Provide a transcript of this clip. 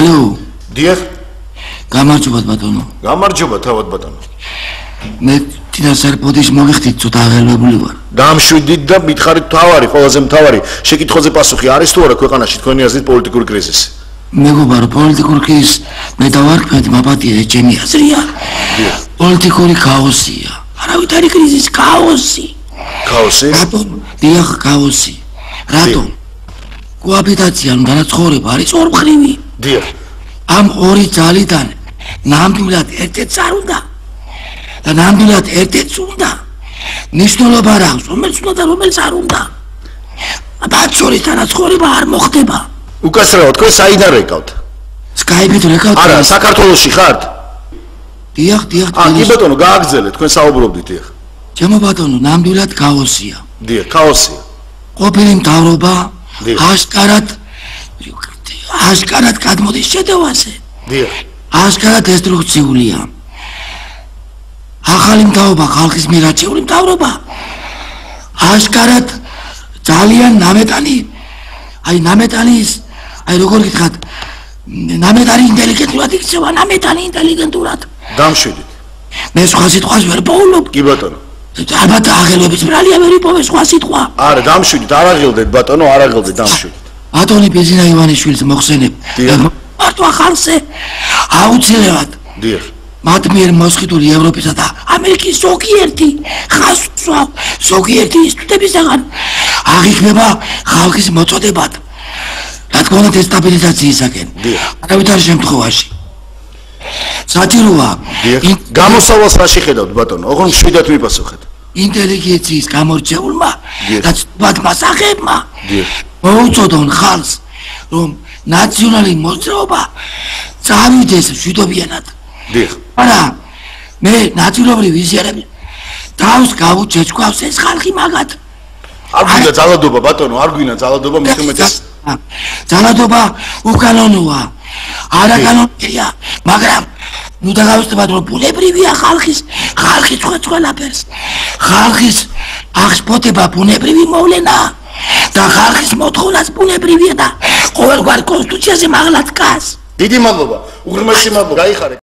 ალო. დიახ. გამარჯობა ბატონო. გამარჯობა თავად ბატონო. მე თინასერპოდის მოგიხდით ცოტა აღელვებული ვარ. დამშვიდით და მითხარით თავარი, ყველაზე მთავარი შეკითხვაზე პასუხი არის თუ არა ქვეყანაში თქვენი აზრით პოლიტიკური კრიზისი? მეგობარო, პოლიტიკური კრიზისი მე დავარქმევთ მაპატიე ჩემი აზრია. პოლიტიკური ქაოსია. არავითარი კრიზისი, ქაოსი. ქაოსი? რატომ? დიახ, ქაოსი. რატომ? კოაბიტაცია და განაცხოვრება არის ორმხრივი. დიახ. ამ ორი ძალიდან ნამდვილად ერთ-ერთს არ უნდა. და ნამდვილად ერთ-ერთს უნდა. ნიშნულობა რა აქვს, რომელს უნდა და რომელს არ უნდა. მათ შორის განაცხოვრება არ მოხდება. უკაცრავად, თქვენ საიდან რეკავთ? სკაიპით რეკავთ? არა, საქართველოში ხართ? დიახ. კი ბატონო, გააგრძელეთ, თქვენ საუბრობდით დიახ. ჩემო ბატონო, ნამდვილად ქაოსია. დიახ, ქაოსია. ყოფილი მთავრობა აშკარად გადმოდის შეტევაზე. დიახ. აშკარად დესტრუქციულია. ახალი მთავრობა, ხალხის მიერ არჩეული მთავრობა. აშკარად ძალიან ნამეტანის, როგორ გითხრათ, ნამეტარი ინტელიგენტურად იქცევა, ნამეტანი ინტელიგენტურად. დამშვიდით. მე სხვა სიტყვას ვერ პოულობ. კი ბატონო. ალბათ აღელვების ბრალია ვერ იპოვე სხვა სიტყვა. არა, დამშვიდით, არ აღელდეთ ბატონო, არ აღელდეთ, დამშვიდით. ბატონი ბიზინა ივანიშვილს მოხსენებ. მარტო ახალზე აუცილებლად. დიახ. მათ მიერ მოსყიდული ევროპისა და ამერიკის ზოგიერთი ინსტიტუტებისაგან აღიქმება ხალხის მოწოდებად. რა თქმა უნდა დესტაბილიზაციისაკენ. არავითარ შემთხვევაში. საჭიროა. გამოსავალს რა შეხედავთ ბატონო? ოღონდ მშვიდად მიპასუხეთ. ინტელიგენციის გამორჩეულმა და ცნობადმა სახეებმა მოუწოდონ ხალხს, რომ ნაციონალური მოძრაობა წავიდეს მშვიდობიანად. დიახ. არა, მე ნაწილობრივ ვიზიარებ თავს გავუჩეჩქვავს ეს ხალხი მაგათ. არ გვინდა ძალადობა ბატონო, არ გვინდა ძალადობა მით უმეტეს. ძალადობა უკანონოა. არაკანონია, მაგრამ ნუ დაგავიწყებათ რომ ბუნებრივია ხალხი ყველაფერს. ხალხის აღშფოთება ბუნებრივი მოვლენაა და ხალხის მოთხოვნაც ბუნებრივია და ყოველგვარ კონსტიტუციაზე მაღლა დგას. დიდი მადლობა, უღრმესი მადლობა, გაიხარეთ.